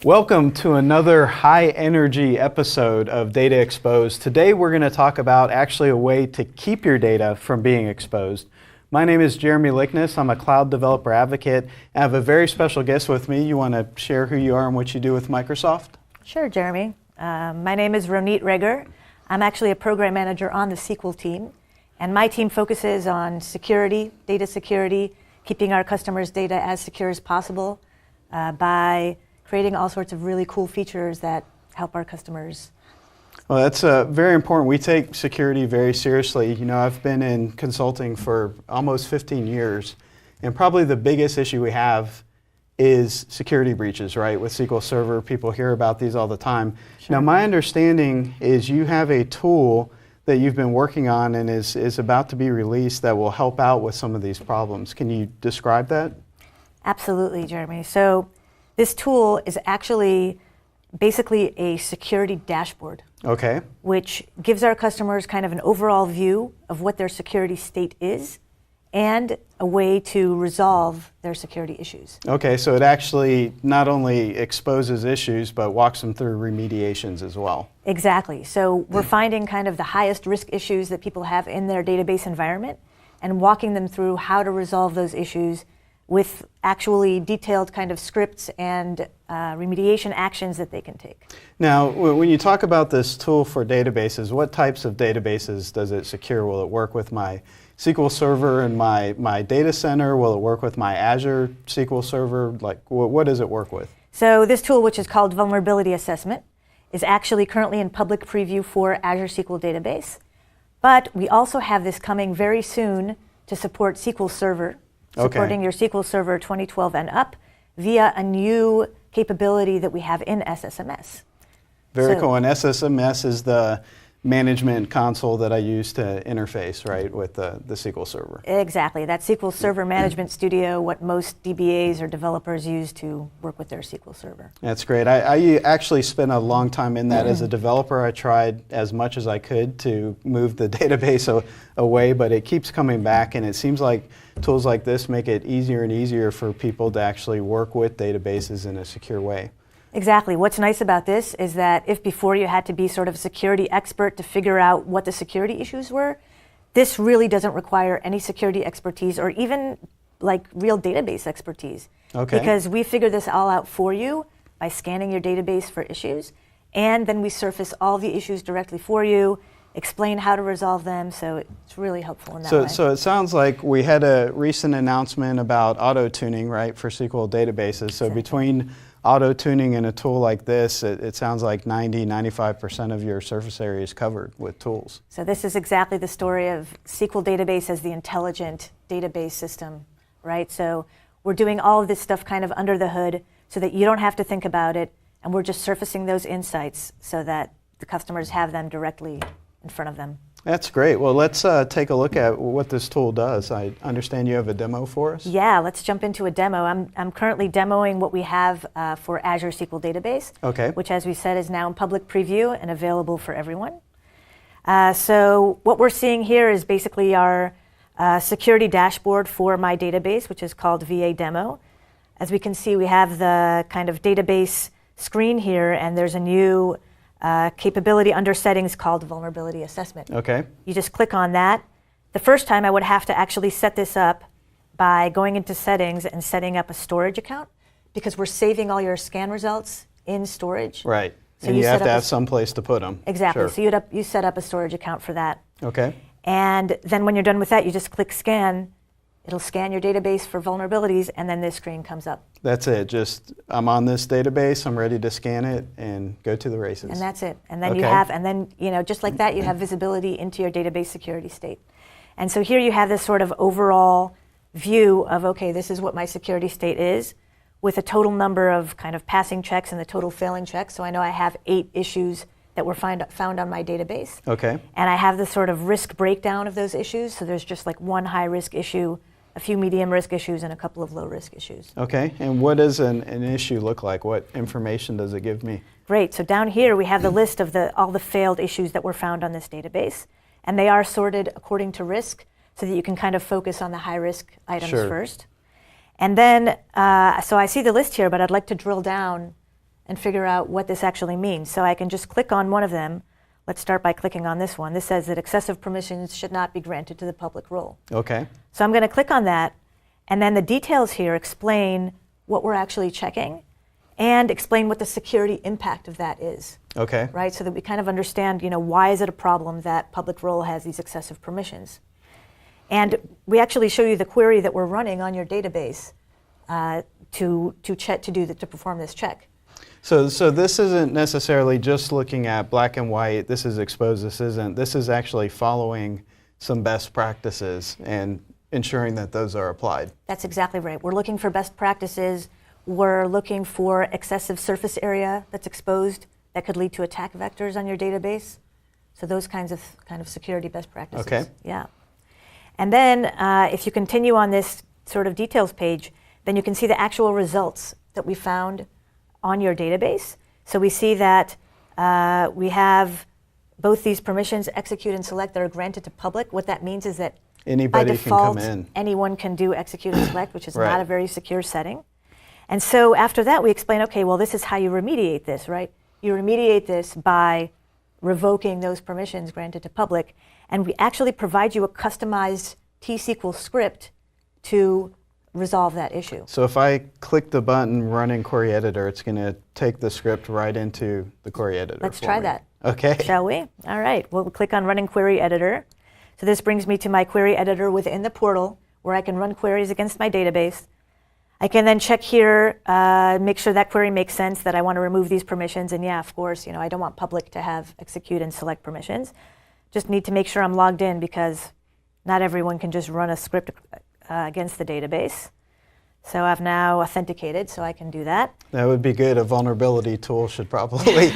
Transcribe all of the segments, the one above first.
Welcome to another high-energy episode of Data Exposed. Today we're going to talk about actually a way to keep your data from being exposed. My name is Jeremy Lickness. I'm a cloud developer advocate. I have a very special guest with me. You want to share who you are and what you do with Microsoft? Sure, Jeremy. My name is Ronit Reger. I'm actually a program manager on the SQL team, and my team focuses on security, data security, keeping our customers' data as secure as possible by creating all sorts of really cool features that help our customers. Well, that's very important. We take security very seriously. You know, I've been in consulting for almost 15 years, and probably the biggest issue we have is security breaches, right? With SQL Server, people hear about these all the time. Sure. Now, my understanding is you have a tool that you've been working on and is about to be released that will help out with some of these problems. Can you describe that? Absolutely, Jeremy. So this tool is actually basically a security dashboard. Okay. Which gives our customers kind of an overall view of what their security state is and a way to resolve their security issues. Okay, so it actually not only exposes issues, but walks them through remediations as well. Exactly. So we're finding kind of the highest risk issues that people have in their database environment and walking them through how to resolve those issues with actually detailed kind of scripts and remediation actions that they can take. Now, when you talk about this tool for databases, what types of databases does it secure? Will it work with my SQL Server and my data center? Will it work with my Azure SQL Server? Like, what does it work with? So this tool, which is called Vulnerability Assessment, is actually currently in public preview for Azure SQL Database. But we also have this coming very soon to support SQL Server, supporting your SQL Server 2012 and up via a new capability that we have in SSMS. Very cool. And SSMS is the management console that I use to interface, right, with the SQL Server. Exactly. That SQL Server Management Studio, what most DBAs or developers use to work with their SQL Server. That's great. I actually spent a long time in that as a developer. I tried as much as I could to move the database away, but it keeps coming back, and it seems like tools like this make it easier and easier for people to actually work with databases in a secure way. Exactly. What's nice about this is that if before you had to be sort of a security expert to figure out what the security issues were, this really doesn't require any security expertise or even like real database expertise. Okay. Because we figure this all out for you by scanning your database for issues, and then we surface all the issues directly for you, explain how to resolve them, so it's really helpful in that way. So it sounds like we had a recent announcement about auto-tuning, right, for SQL databases. So between auto-tuning and a tool like this, it sounds like 95% of your surface area is covered with tools. So this is exactly the story of SQL Database as the intelligent database system, right? So we're doing all of this stuff kind of under the hood so that you don't have to think about it, and we're just surfacing those insights so that the customers have them directly in front of them. That's great. Well, let's take a look at what this tool does. I understand you have a demo for us? Yeah, let's jump into a demo. I'm currently demoing what we have for Azure SQL Database, which, as we said, is now in public preview and available for everyone. So what we're seeing here is basically our security dashboard for my database, which is called VA Demo. As we can see, we have the kind of database screen here, and there's a new capability under settings called Vulnerability Assessment. Okay. You just click on that. The first time I would have to actually set this up by going into settings and setting up a storage account, because we're saving all your scan results in storage. Right. So and you have to have some place to put them. Exactly. Sure. So you set up a storage account for that. Okay. And then when you're done with that, you just click scan. It'll scan your database for vulnerabilities, and then this screen comes up. That's it. Just, I'm on this database, I'm ready to scan it and go to the races. And that's it. And then you have, just like that, you have visibility into your database security state. And so here you have this sort of overall view of, okay, this is what my security state is, with a total number of kind of passing checks and the total failing checks. So I know I have 8 issues that were found on my database. Okay. And I have the sort of risk breakdown of those issues. So there's just like one high risk issue, a few medium risk issues, and a couple of low risk issues. Okay, and what does an issue look like? What information does it give me? Great, so down here we have the list of all the failed issues that were found on this database, and they are sorted according to risk so that you can kind of focus on the high risk items first. And then, so I see the list here, but I'd like to drill down and figure out what this actually means. So I can just click on one of them. Let's start by clicking on this one. This says that excessive permissions should not be granted to the public role. Okay. So I'm going to click on that, and then the details here explain what we're actually checking and explain what the security impact of that is. Okay. Right, so that we kind of understand, why is it a problem that public role has these excessive permissions? And we actually show you the query that we're running on your database to perform this check. So this isn't necessarily just looking at black and white, this is exposed, this isn't. This is actually following some best practices and ensuring that those are applied. That's exactly right. We're looking for best practices. We're looking for excessive surface area that's exposed that could lead to attack vectors on your database. So those kinds of security best practices. Okay. Yeah. And then if you continue on this sort of details page, then you can see the actual results that we found on your database. So we see that we have both these permissions, execute and select, that are granted to public. What that means is that anybody by default, can come in. Anyone can do execute and select, which is Right. not a very secure setting. And so after that, we explain, okay, well, this is how you remediate this, right? You remediate this by revoking those permissions granted to public, and we actually provide you a customized T-SQL script to resolve that issue. So if I click the button Run in Query Editor, it's going to take the script right into the query editor. Let's try that. Okay. Shall we? All right. We'll click on Run in Query Editor. So this brings me to my query editor within the portal where I can run queries against my database. I can then check here, make sure that query makes sense, that I want to remove these permissions. And yeah, of course, I don't want public to have execute and select permissions. Just need to make sure I'm logged in because not everyone can just run a script against the database. So I've now authenticated, so I can do that. That would be good. A vulnerability tool should probably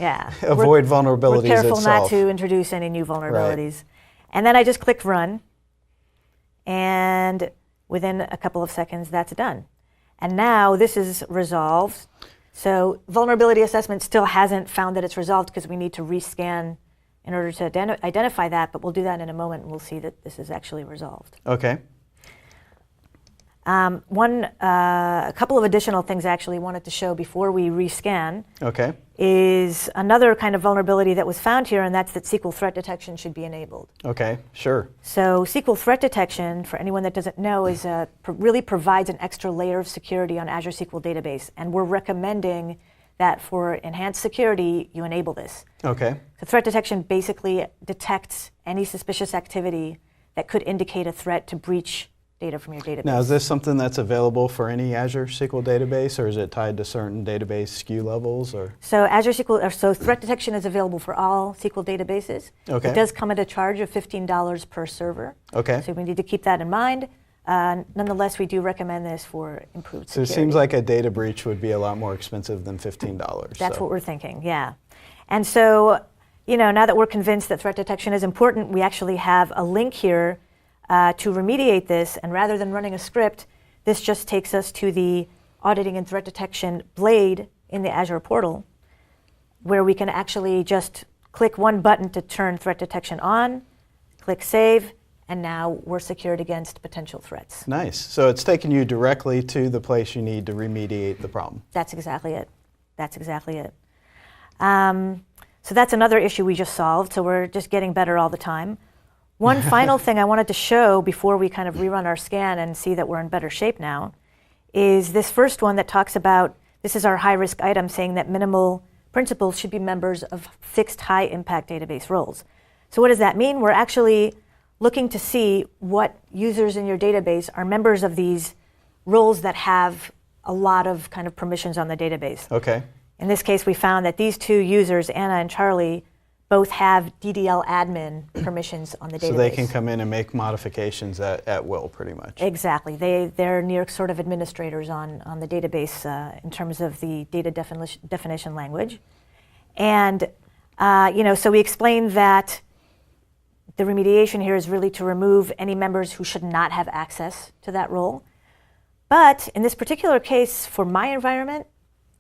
yeah. avoid vulnerabilities We're careful itself. not to introduce any new vulnerabilities. Right. And then I just click Run. And within a couple of seconds, that's done. And now this is resolved. So vulnerability assessment still hasn't found that it's resolved because we need to rescan in order to identify that, but we'll do that in a moment and we'll see that this is actually resolved. Okay. A couple of additional things I actually wanted to show before we rescan Okay. is another kind of vulnerability that was found here, and that's that SQL threat detection should be enabled. Okay, sure. So SQL threat detection, for anyone that doesn't know, is really provides an extra layer of security on Azure SQL Database, and we're recommending that for enhanced security, you enable this. Okay. So threat detection basically detects any suspicious activity that could indicate a threat to breach data from your database. Now, is this something that's available for any Azure SQL database, or is it tied to certain database SKU levels? Or So so threat detection is available for all SQL databases. Okay. It does come at a charge of $15 per server. Okay. So we need to keep that in mind. Nonetheless, we do recommend this for improved So security. it seems like a data breach would be a lot more expensive than $15. That's what we're thinking, yeah. And so, now that we're convinced that threat detection is important, we actually have a link here to remediate this, and rather than running a script, this just takes us to the auditing and threat detection blade in the Azure portal, where we can actually just click one button to turn threat detection on, click save, and now we're secured against potential threats. Nice. So it's taking you directly to the place you need to remediate the problem. That's exactly it. That's exactly it. So that's another issue we just solved, so we're just getting better all the time. One final thing I wanted to show before we kind of rerun our scan and see that we're in better shape now is this first one that talks about, this is our high-risk item saying that minimal principals should be members of fixed high-impact database roles. So what does that mean? We're actually looking to see what users in your database are members of these roles that have a lot of kind of permissions on the database. Okay. In this case, we found that these two users, Anna and Charlie, both have DDL admin permissions on the database. So they can come in and make modifications at will, pretty much. Exactly. They're near sort of administrators on the database in terms of the data definition language. And, so we explained that the remediation here is really to remove any members who should not have access to that role. But in this particular case, for my environment,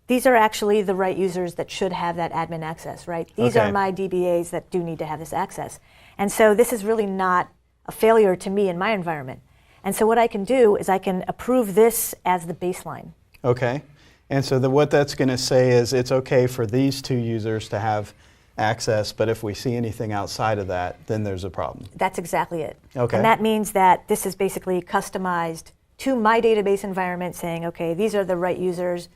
these are actually the right users that should have that admin access, right? These Okay. are my DBAs that do need to have this access. And so this is really not a failure to me in my environment. And so what I can do is I can approve this as the baseline. Okay. And so what that's going to say is it's okay for these 2 users to have access, but if we see anything outside of that, then there's a problem. That's exactly it. Okay. And that means that this is basically customized to my database environment, saying, okay, these are the right users,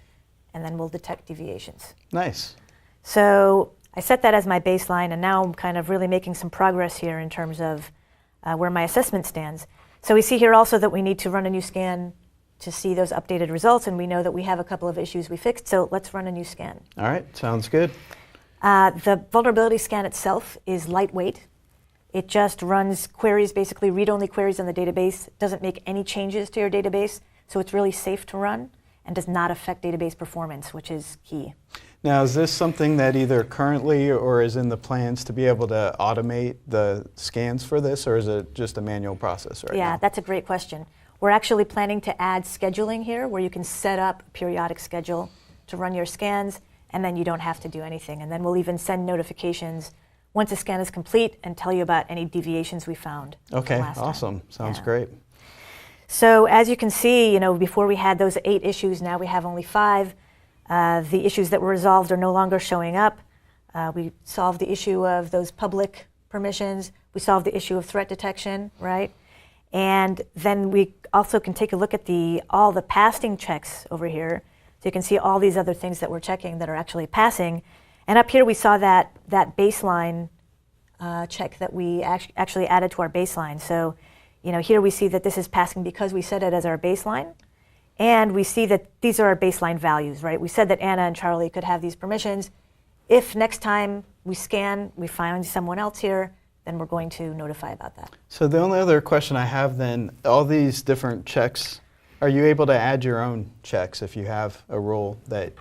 and then we'll detect deviations. Nice. So I set that as my baseline, and now I'm kind of really making some progress here in terms of where my assessment stands. So we see here also that we need to run a new scan to see those updated results, and we know that we have a couple of issues we fixed, so let's run a new scan. All right, sounds good. The vulnerability scan itself is lightweight. It just runs queries, basically read-only queries on the database, doesn't make any changes to your database, so it's really safe to run and does not affect database performance, which is key. Now, is this something that either currently or is in the plans to be able to automate the scans for this, or is it just a manual process right now? Yeah, that's a great question. We're actually planning to add scheduling here where you can set up a periodic schedule to run your scans, and then you don't have to do anything. And then we'll even send notifications once a scan is complete and tell you about any deviations we found. Okay, awesome. Sounds great. So as you can see, before we had those 8 issues, now we have only 5. The issues that were resolved are no longer showing up. We solved the issue of those public permissions. We solved the issue of threat detection, right? And then we also can take a look at all the passing checks over here. So you can see all these other things that we're checking that are actually passing. And up here we saw that baseline check that we actually added to our baseline. So here we see that this is passing because we set it as our baseline. And we see that these are our baseline values, right? We said that Anna and Charlie could have these permissions. If next time we scan, we find someone else here, then we're going to notify about that. So the only other question I have then, all these different checks, are you able to add your own checks if you have a rule that,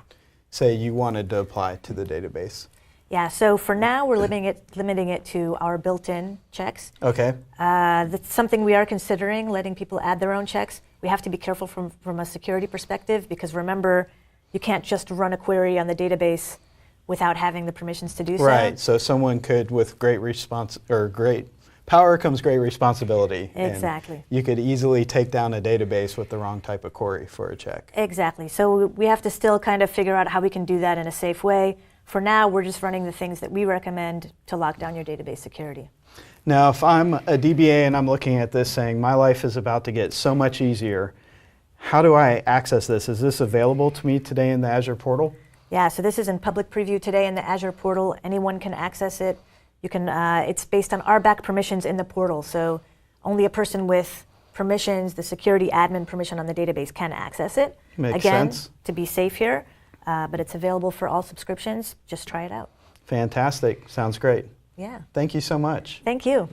say, you wanted to apply to the database? Yeah, so for now, we're limiting it to our built-in checks. Okay. That's something we are considering, letting people add their own checks. We have to be careful from a security perspective, because remember, you can't just run a query on the database without having the permissions to do so. Right, so someone could, with great power comes great responsibility. Exactly. And you could easily take down a database with the wrong type of query for a check. Exactly, so we have to still kind of figure out how we can do that in a safe way. For now, we're just running the things that we recommend to lock down your database security. Now, if I'm a DBA and I'm looking at this saying, my life is about to get so much easier, how do I access this? Is this available to me today in the Azure portal? Yeah, so this is in public preview today in the Azure portal. Anyone can access it. You can. It's based on RBAC permissions in the portal, so only a person with permissions, the security admin permission on the database, can access it. Makes sense. To be safe here, but it's available for all subscriptions. Just try it out. Fantastic. Sounds great. Yeah. Thank you so much. Thank you.